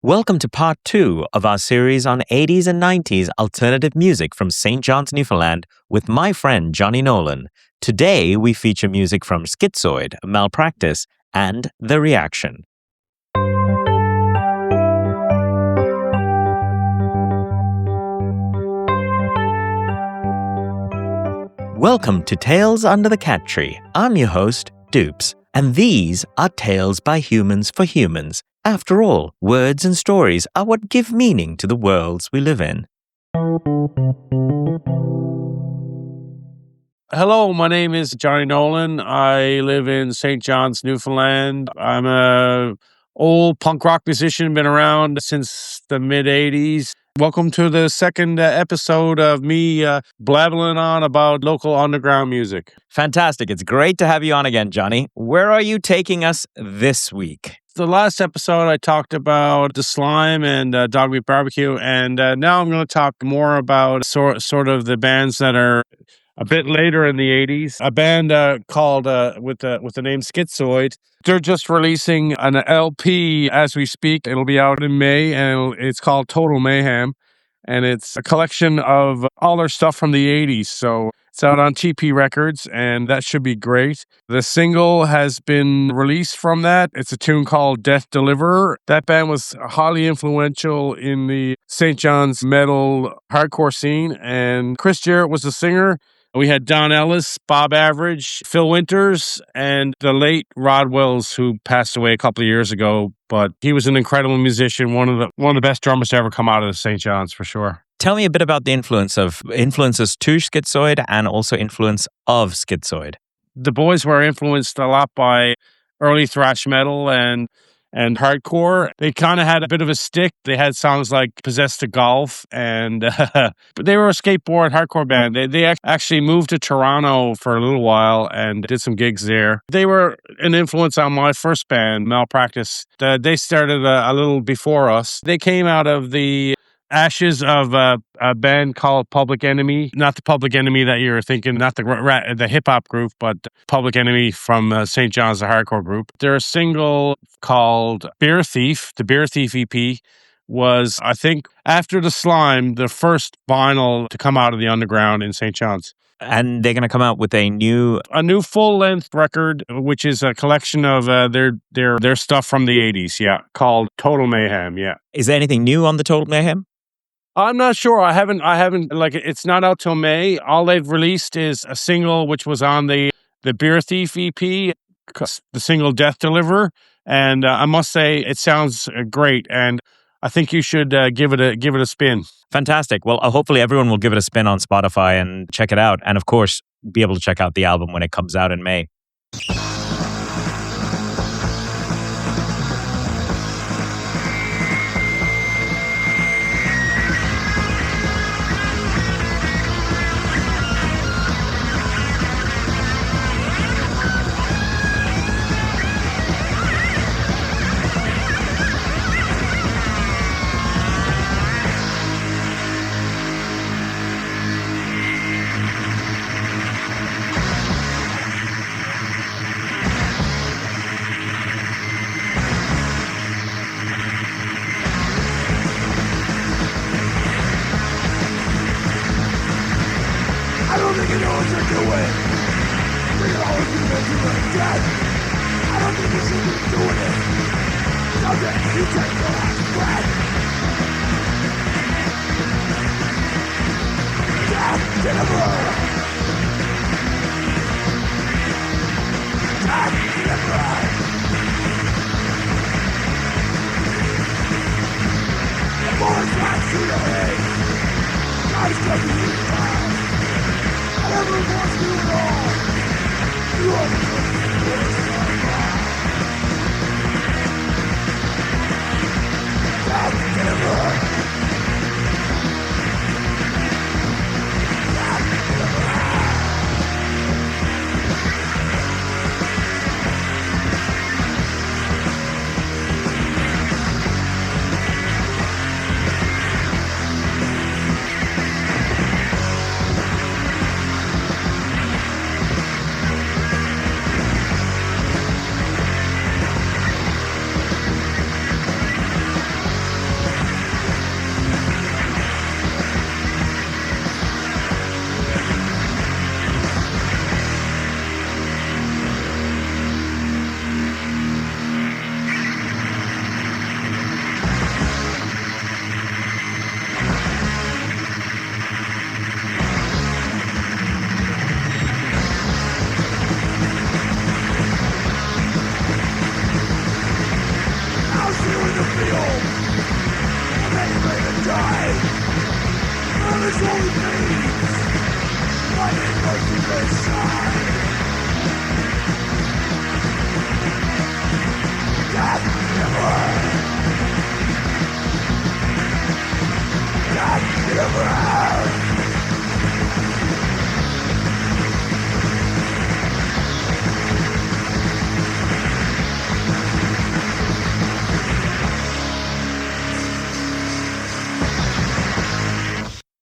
Welcome to part 2 of our series on 80s and 90s alternative music from St. John's, Newfoundland with my friend Johnny Nolan. Today we feature music from Schizoid, Malpractice, and The Reaction. Welcome to Tales Under the Cat Tree. I'm your host, Dupes, and these are tales by humans for humans. After all, words and stories are what give meaning to the worlds we live in. Hello, my name is Johnny Nolan. I live in St. John's, Newfoundland. I'm a old punk rock musician, been around since the mid-'80s. Welcome to the second episode of me blabbling on about local underground music. Fantastic. It's great to have you on again, Johnny. Where are you taking us this week? The last episode, I talked about the slime and dog meat barbecue, and now I'm going to talk more about sort of the bands that are a bit later in the 80s. A band called with the name Schizoid. They're just releasing an LP as we speak. It'll be out in May, and it's called Total Mayhem, and it's a collection of all their stuff from the 80s. So it's out on TP Records, and that should be great. The single has been released from that. It's a tune called Death Deliverer. That band was highly influential in the St. John's metal hardcore scene, and Chris Jarrett was the singer. We had Don Ellis, Bob Average, Phil Winters, and the late Rod Wells, who passed away a couple of years ago. But he was an incredible musician, one of the best drummers to ever come out of St. John's, for sure. Tell me a bit about the influences to Schizoid and also influence of Schizoid. The boys were influenced a lot by early thrash metal and hardcore. They kind of had a bit of a stick. They had songs like Possessed to Golf, and but they were a skateboard hardcore band. They actually moved to Toronto for a little while and did some gigs there. They were an influence on my first band, Malpractice. They started a little before us. They came out of the ashes of a band called Public Enemy. Not the Public Enemy that you're thinking, not the hip-hop group, but Public Enemy from St. John's, the hardcore group. Their single called Beer Thief, the Beer Thief EP, was, I think, after the Slime, the first vinyl to come out of the underground in St. John's. And they're going to come out with a new full-length record, which is a collection of their stuff from the 80s, yeah, called Total Mayhem, yeah. Is there anything new on the Total Mayhem? I'm not sure. I haven't, like, it's not out till May. All they've released is a single, which was on the Beer Thief EP, the single Death Deliverer. And I must say, it sounds great. And I think you should give it a spin. Fantastic. Well, hopefully everyone will give it a spin on Spotify and check it out. And of course, be able to check out the album when it comes out in May.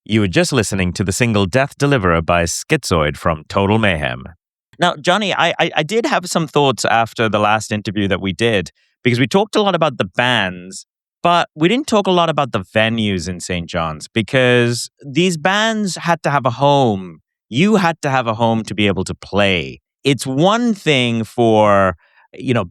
You were just listening to the single Death Deliverer by Schizoid from Total Mayhem. Now, Johnny, I did have some thoughts after the last interview that we did, because we talked a lot about the bands, but we didn't talk a lot about the venues in St. John's, because these bands had to have a home. You had to have a home to be able to play. It's one thing for,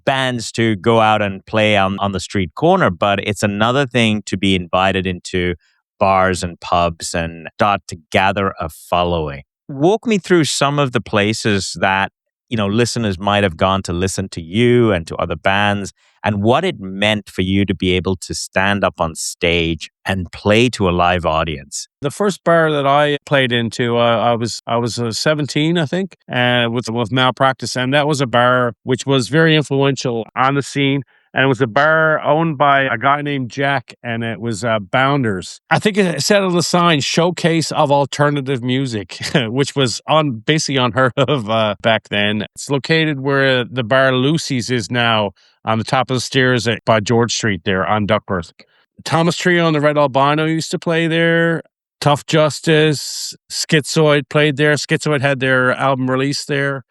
bands to go out and play on the street corner, but it's another thing to be invited into bars and pubs and start to gather a following. Walk me through some of the places that, listeners might have gone to listen to you and to other bands, and what it meant for you to be able to stand up on stage and play to a live audience. The first bar that I played into, I was 17, I think, with Malpractice, and that was a bar which was very influential on the scene. And it was a bar owned by a guy named Jack, and it was Bounders. I think it said on the sign, "Showcase of Alternative Music," which was basically unheard of back then. It's located where the bar Lucy's is now, on the top of the stairs by George Street there on Duckworth. Thomas Trio and the Red Albino used to play there. Tough Justice, Schizoid played there. Schizoid had their album released there.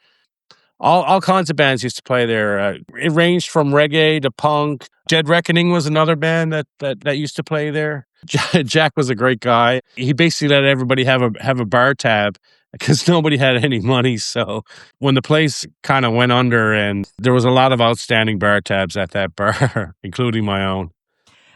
All kinds of bands used to play there. It ranged from reggae to punk. Dead Reckoning was another band that used to play there. Jack was a great guy. He basically let everybody have a bar tab because nobody had any money. So when the place kind of went under, and there was a lot of outstanding bar tabs at that bar, including my own.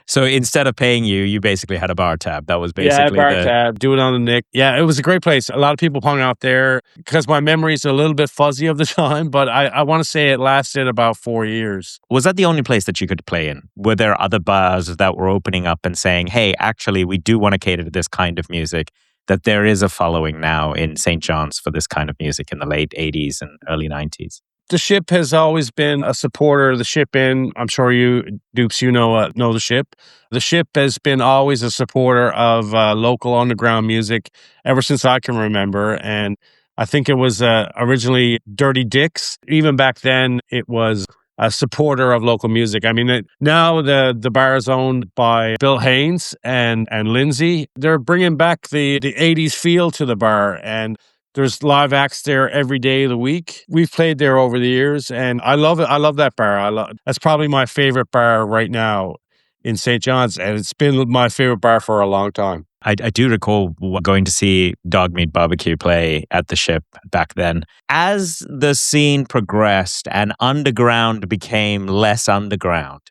So instead of paying you, you basically had a bar tab. That was basically bar tab. Do it on the Nick. Yeah, it was a great place. A lot of people hung out there because my memory is a little bit fuzzy of the time, but I want to say it lasted about 4 years. Was that the only place that you could play in? Were there other bars that were opening up and saying, hey, actually, we do want to cater to this kind of music, that there is a following now in St. John's for this kind of music in the late 80s and early 90s? The Ship has always been a supporter of the Ship Inn. I'm sure you, Dupes, know the Ship. The Ship has been always a supporter of local underground music ever since I can remember. And I think it was originally Dirty Dicks. Even back then, it was a supporter of local music. I mean, now the bar is owned by Bill Haynes and Lindsay. They're bringing back the 80s feel to the bar, and there's live acts there every day of the week. We've played there over the years, and I love it. I love that bar. That's probably my favorite bar right now in St. John's, and it's been my favorite bar for a long time. I do recall going to see Dog Meat Barbecue play at the Ship back then. As the scene progressed and underground became less underground,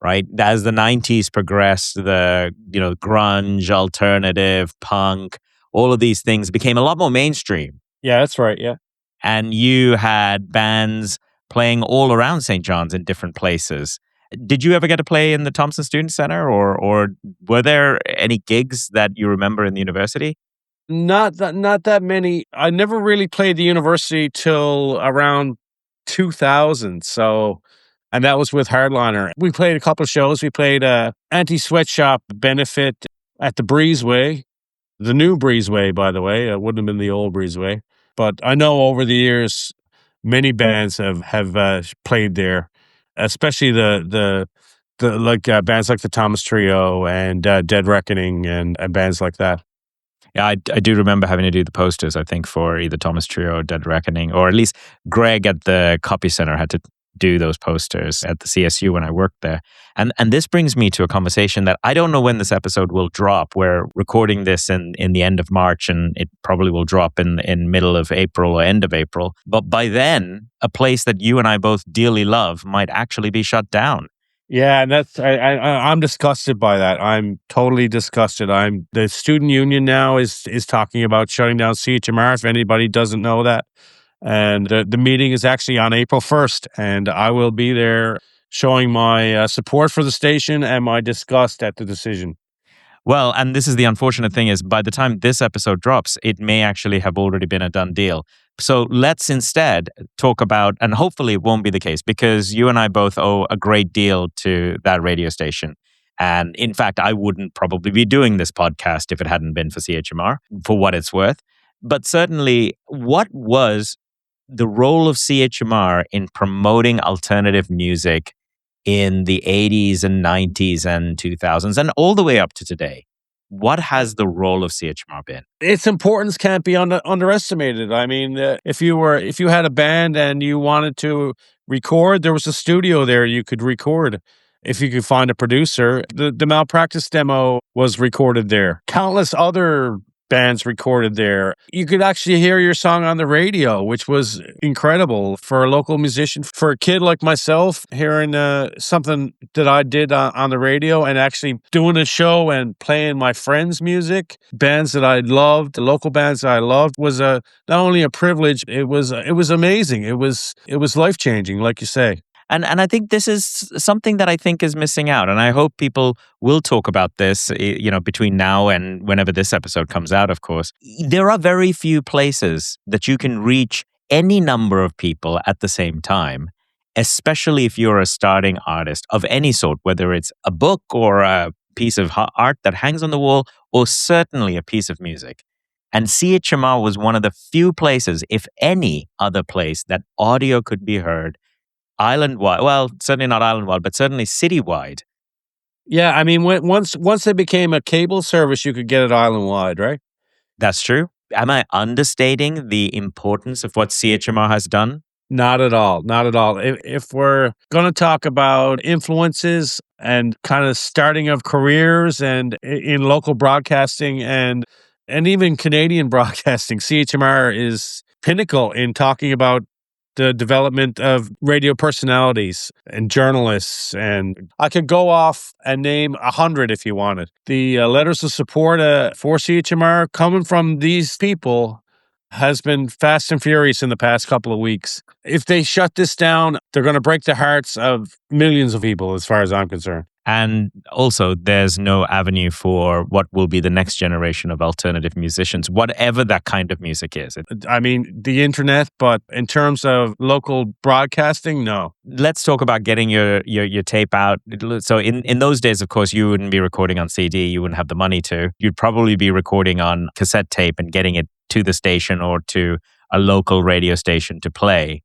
right? As the 90s progressed, the grunge, alternative, punk, all of these things became a lot more mainstream. Yeah, that's right. Yeah. And you had bands playing all around St. John's in different places. Did you ever get to play in the Thompson Student Center, or were there any gigs that you remember in the university? Not that many. I never really played the university till around 2000. So, and that was with Hardliner. We played a couple of shows. We played a anti-sweatshop benefit at the Breezeway. The new Breezeway, by the way. It wouldn't have been the old Breezeway. But I know over the years, many bands have played there, especially the bands like the Thomas Trio and Dead Reckoning and bands like that. Yeah, I do remember having to do the posters, I think, for either Thomas Trio or Dead Reckoning, or at least Greg at the Copy Center had to do those posters at the CSU when I worked there. And this brings me to a conversation that I don't know when this episode will drop. We're recording this in the end of March, and it probably will drop in middle of April or end of April. But by then, a place that you and I both dearly love might actually be shut down. Yeah, and I'm disgusted by that. I'm totally disgusted. The student union now is talking about shutting down CHMR, if anybody doesn't know that. And the meeting is actually on April 1st, and I will be there showing my support for the station and my disgust at the decision. Well, and this is the unfortunate thing is by the time this episode drops, it may actually have already been a done deal. So let's instead talk about, and hopefully it won't be the case because you and I both owe a great deal to that radio station. And in fact, I wouldn't probably be doing this podcast if it hadn't been for CHMR, for what it's worth. But certainly, what was the role of CHMR in promoting alternative music in the 80s and 90s and 2000s and all the way up to today? What has the role of CHMR been? Its importance can't be underestimated. I mean, if you had a band and you wanted to record, there was a studio there you could record. If you could find a producer, the Malpractice demo was recorded there. Countless other bands recorded there. You could actually hear your song on the radio, which was incredible for a local musician. For a kid like myself, hearing something that I did on the radio and actually doing a show and playing my friends' music, bands that I loved, the local bands that I loved, was not only a privilege, it was amazing. It was life-changing, like you say. And I think this is something that I think is missing out. And I hope people will talk about this, between now and whenever this episode comes out, of course. There are very few places that you can reach any number of people at the same time, especially if you're a starting artist of any sort, whether it's a book or a piece of art that hangs on the wall, or certainly a piece of music. And CHMR was one of the few places, if any other place, that audio could be heard island-wide. Well, certainly not island-wide, but certainly city-wide. Yeah, I mean, once they became a cable service, you could get it island-wide, right? That's true. Am I understating the importance of what CHMR has done? Not at all. Not at all. If we're going to talk about influences and kind of starting of careers and in local broadcasting and even Canadian broadcasting, CHMR is pinnacle in talking about the development of radio personalities and journalists. And I could go off and name 100 if you wanted. The letters of support for CHMR coming from these people has been fast and furious in the past couple of weeks. If they shut this down, they're going to break the hearts of millions of people, as far as I'm concerned. And also, there's no avenue for what will be the next generation of alternative musicians, whatever that kind of music is. I mean, the internet, but in terms of local broadcasting, no. Let's talk about getting your tape out. So in those days, of course, you wouldn't be recording on CD. You wouldn't have the money to. You'd probably be recording on cassette tape and getting it to the station or to a local radio station to play.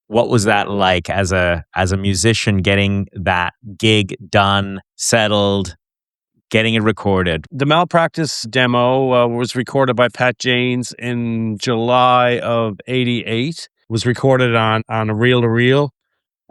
What was that like as a musician, getting that gig done, settled, getting it recorded? The Malpractice demo was recorded by Pat Janes in July of '88. Was recorded on a reel-to-reel,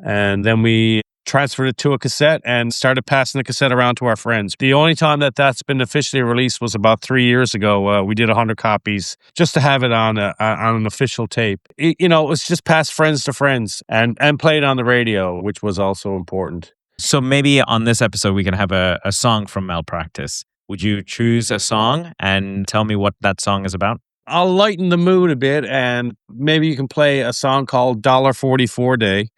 and then we transferred it to a cassette and started passing the cassette around to our friends. The only time that's been officially released was about 3 years ago. We did 100 copies just to have it on an official tape. It was just passed friends to friends and played on the radio, which was also important. So maybe on this episode, we can have a song from Malpractice. Would you choose a song and tell me what that song is about? I'll lighten the mood a bit, and maybe you can play a song called $1.44 Day,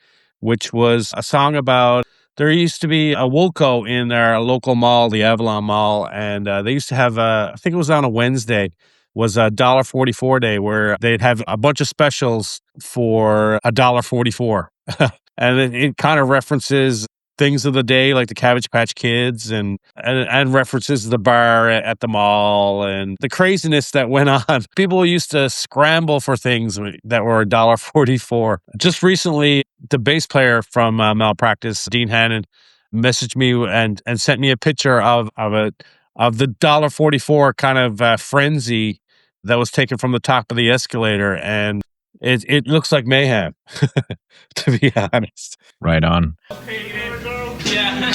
which was a song about, there used to be a Woolco in our local mall, the Avalon Mall, and they used to have, I think it was on a Wednesday, was a $1.44 Day, where they'd have a bunch of specials for $1.44. And it kind of references things of the day, like the Cabbage Patch Kids, and references the bar at the mall and the craziness that went on. People used to scramble for things that were $1.44. Just recently, the bass player from Malpractice, Dean Hannon, messaged me and sent me a picture of the $1.44 kind of frenzy that was taken from the top of the escalator, and it looks like mayhem, to be honest. Right on. Yeah.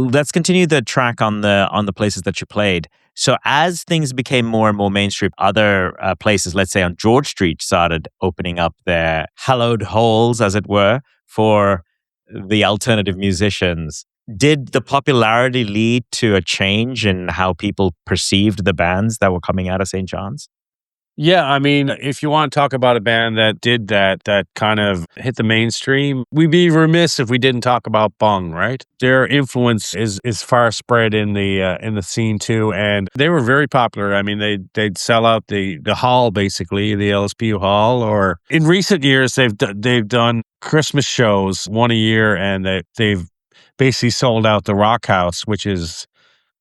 let's continue the track on the places that you played. So as things became more and more mainstream, other places, let's say on George Street, started opening up their hallowed halls, as it were, for the alternative musicians. Did the popularity lead to a change in how people perceived the bands that were coming out of St. John's? Yeah, I mean, if you want to talk about a band that did that kind of hit the mainstream, we'd be remiss if we didn't talk about Bung, right? Their influence is far spread in the scene too, and they were very popular. I mean, they'd sell out the hall, basically the LSPU hall, or in recent years they've done Christmas shows one a year, and they've basically sold out the Rock House, which is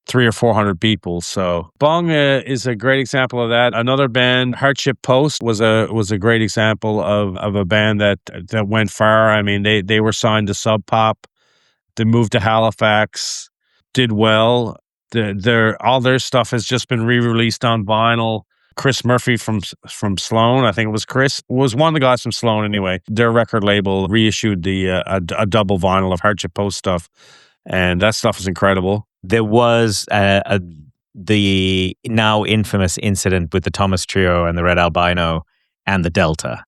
300 or 400 people. So Bung is a great example of that. Another band, Hardship Post, was a great example of a band that went far. I mean, they were signed to Sub Pop. They moved to Halifax, did well. All their stuff has just been re-released on vinyl. Chris Murphy from Sloan, I think it was Chris, was one of the guys from Sloan anyway. Their record label reissued a double vinyl of Hardship Post stuff, and that stuff is incredible. There was the now infamous incident with the Thomas Trio and the Red Albino and the Delta,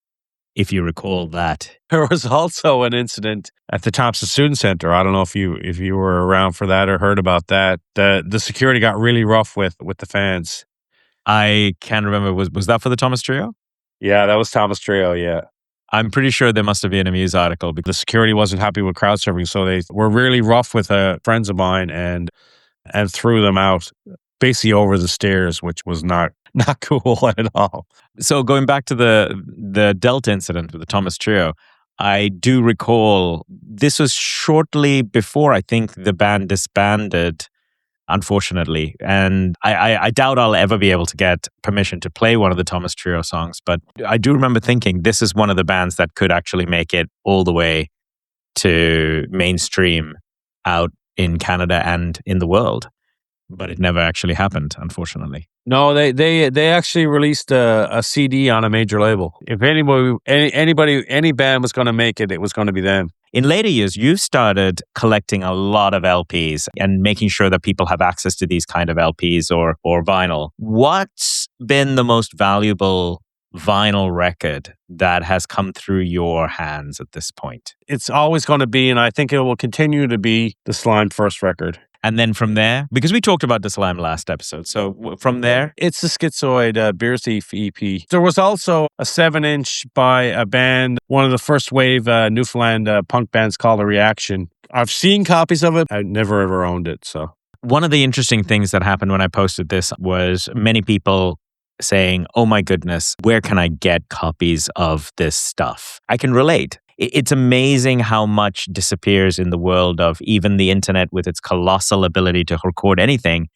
if you recall that. There was also an incident at the Thompson Student Center. I don't know if you were around for that or heard about that. The security got really rough with the fans. I can't remember. Was that for the Thomas Trio? Yeah, that was Thomas Trio, yeah. I'm pretty sure there must have been a Muse article because The security wasn't happy with crowd surfing, so they were really rough with friends of mine and threw them out basically over the stairs, which was not cool at all. So going back to the Delta incident with the Thomas Trio, I do recall this was shortly before I think the band disbanded, unfortunately. And I doubt I'll ever be able to get permission to play one of the Thomas Trio songs, but I do remember thinking this is one of the bands that could actually make it all the way to mainstream out in Canada and in the world. But it never actually happened, unfortunately. No, they actually released a CD on a major label. If any band was going to make it, it was going to be them. In later years, you've started collecting a lot of LPs and making sure that people have access to these kind of LPs or vinyl. What's been the most valuable vinyl record that has come through your hands at this point? It's always going to be, and I think it will continue to be, the Slime first record. And then from there, because we talked about the Slime last episode, so from there? It's the Schizoid Beer Thief EP. There was also a 7-inch by a band, one of the first wave Newfoundland punk bands called A Reaction. I've seen copies of it. I never ever owned it. So one of the interesting things that happened when I posted this was many people saying, oh my goodness, where can I get copies of this stuff? I can relate. It's amazing how much disappears in the world of even the internet with its colossal ability to record anything.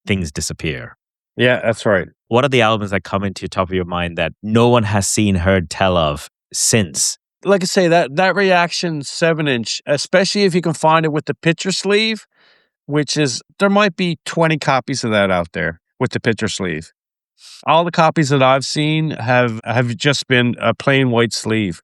Things disappear. Yeah, that's right. What are the albums that come into the top of your mind that no one has seen, heard tell of since? Like I say, that Reaction 7-inch, especially if you can find it with the picture sleeve, which is, there might be 20 copies of that out there with the picture sleeve. All the copies that I've seen have just been a plain white sleeve.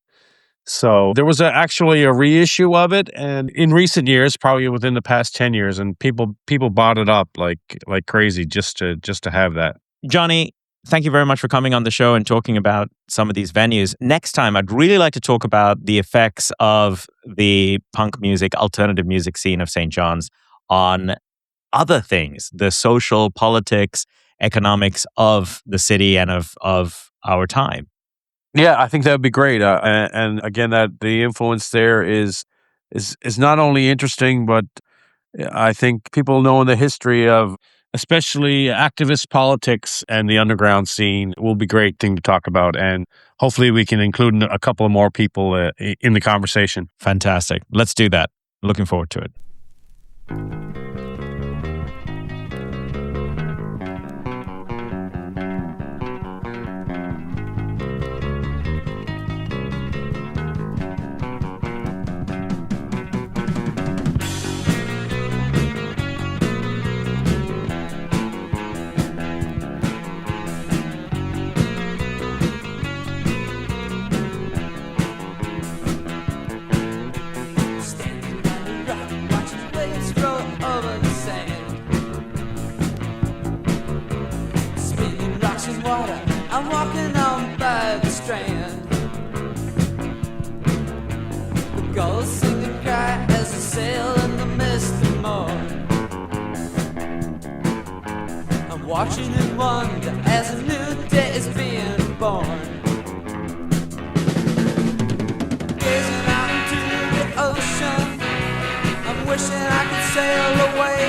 So there was actually a reissue of it, and in recent years, probably within the past 10 years, and people bought it up like crazy just to have that. Johnny, thank you very much for coming on the show and talking about some of these venues. Next time, I'd really like to talk about the effects of the punk music, alternative music scene of St. John's on other things, the social, politics, economics of the city and of our time. Yeah, I think that would be great. And again, that the influence there is not only interesting, but I think people knowing the history of especially activist politics and the underground scene will be a great thing to talk about. And hopefully we can include a couple of more people in the conversation. Fantastic. Let's do that. Looking forward to it. Standing by the rock, watching waves roll. I'm walking on by the strand. The gulls sing and cry as they sail in the mist and morn. I'm watching in wonder as a new day is being born. Gazing out into the ocean, I'm wishing I could sail away,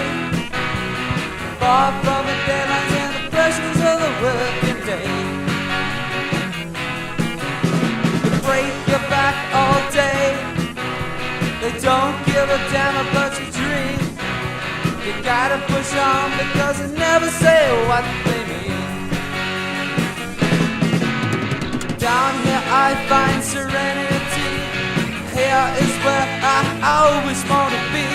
far from the deadlines and the pressures of the working day. They break your back all day, they don't give a damn about your dreams. You gotta push on because they never say what they mean. Down here I find serenity, here is where I always wanna be.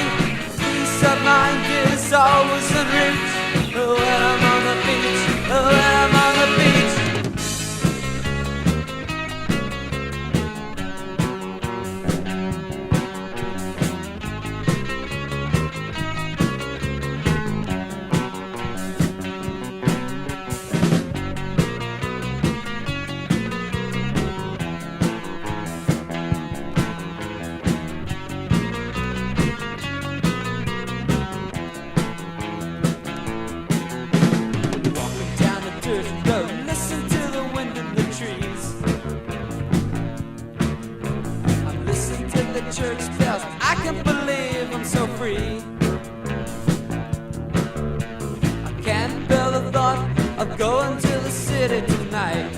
Peace of mind is always in reach. When I'm on the beach, when I'm on the beach. Listen to the wind in the trees. I'm listening to the church bells. I can't believe I'm so free. I can't bear the thought of going to the city tonight.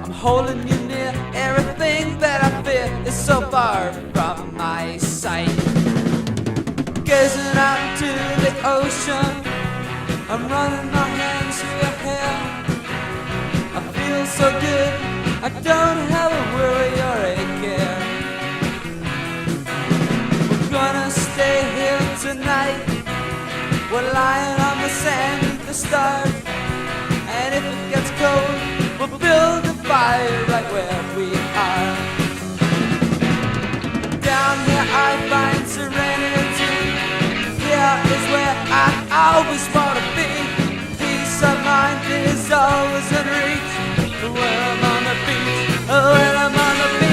I'm holding you near. Everything that I fear is so far from my sight. Gazing out into the ocean, I'm running my hands through your hair. I feel so good, I don't have a worry or a care. We're gonna stay here tonight. We're lying on the sand with the stars. And if it gets cold, we'll build a fire right where we are. Down here I find serenity. Here is where I always wanna be. Peace of mind is always in reach. When I'm on the beach, when I'm on the beach.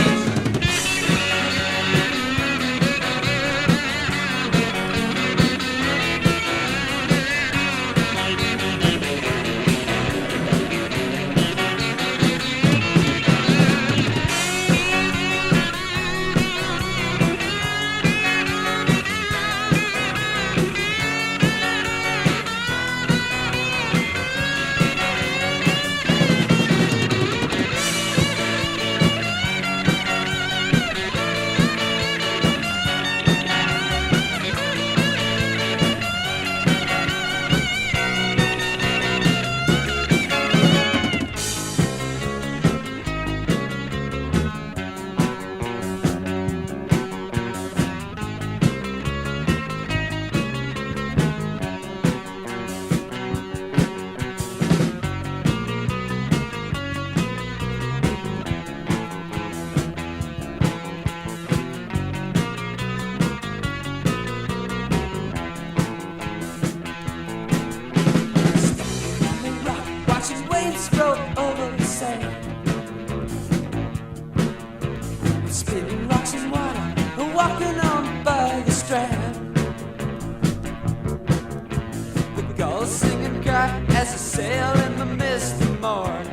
As I sail in the mist and morn,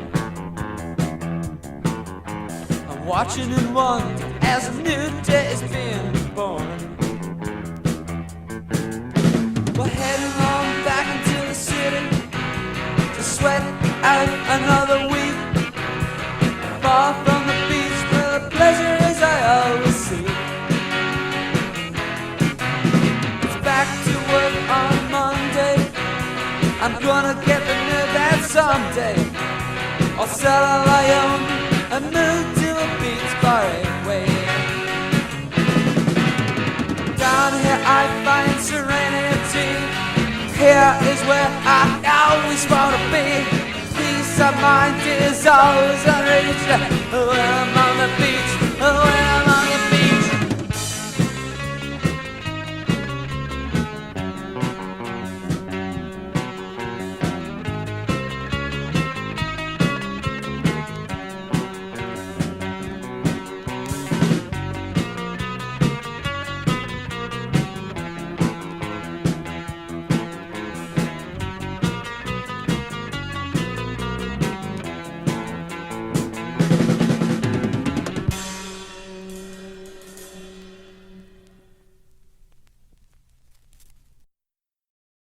I'm watching in wonder as a new day is being born. We're heading on back into the city to sweat out another week, far from the beach where the pleasure is I always see. It's back to work on Monday. I'm gonna get the nerve that someday I'll sell all I own and move to a beach far away. Down here I find serenity. Here is where I always wanna be. Peace of mind is always unreached. When I'm on the beach, when I'm on the beach.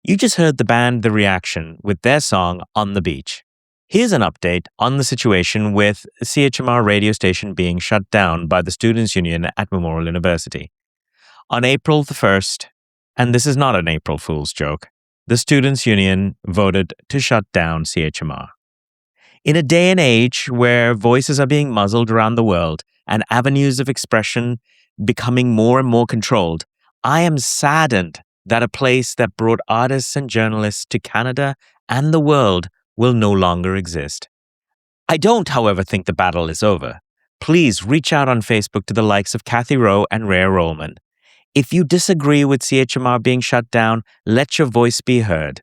You just heard the band The Reaction with their song On the Beach. Here's an update on the situation with CHMR radio station being shut down by the Students' Union at Memorial University. On April the 1st, and this is not an April Fool's joke, the Students' Union voted to shut down CHMR. In a day and age where voices are being muzzled around the world and avenues of expression becoming more and more controlled, I am saddened that a place that brought artists and journalists to Canada and the world will no longer exist. I don't, however, think the battle is over. Please reach out on Facebook to the likes of Kathy Rowe and Rhea Rollman. If you disagree with CHMR being shut down, let your voice be heard.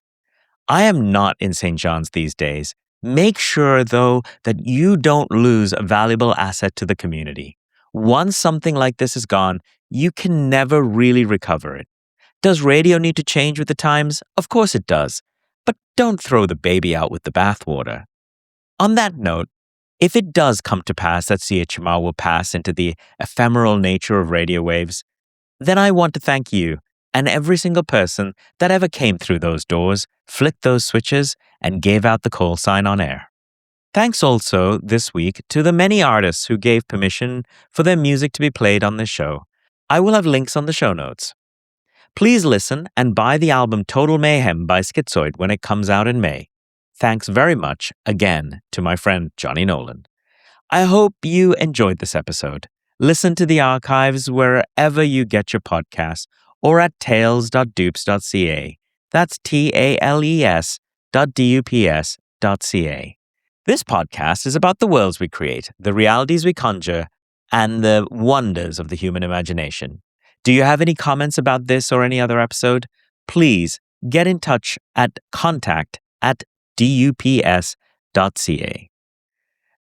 I am not in St. John's these days. Make sure, though, that you don't lose a valuable asset to the community. Once something like this is gone, you can never really recover it. Does radio need to change with the times? Of course it does. But don't throw the baby out with the bathwater. On that note, if it does come to pass that CHMR will pass into the ephemeral nature of radio waves, then I want to thank you and every single person that ever came through those doors, flicked those switches, and gave out the call sign on air. Thanks also this week to the many artists who gave permission for their music to be played on this show. I will have links on the show notes. Please listen and buy the album Total Mayhem by Schizoid when it comes out in May. Thanks very much again to my friend Johnny Nolan. I hope you enjoyed this episode. Listen to the archives wherever you get your podcasts or at tales.dupes.ca. That's tales.dups.ca. This podcast is about the worlds we create, the realities we conjure, and the wonders of the human imagination. Do you have any comments about this or any other episode? Please get in touch at contact@dups.ca.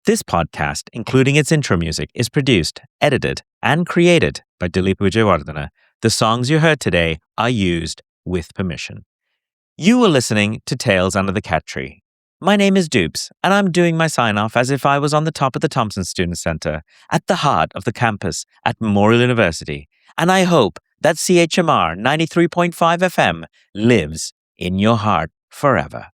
This podcast, including its intro music, is produced, edited, and created by Dilip Vijayawardena. The songs you heard today are used with permission. You were listening to Tales Under the Cat Tree. My name is Dupes, and I'm doing my sign-off as if I was on the top of the Thompson Student Center, at the heart of the campus at Memorial University. And I hope that CHMR 93.5 FM lives in your heart forever.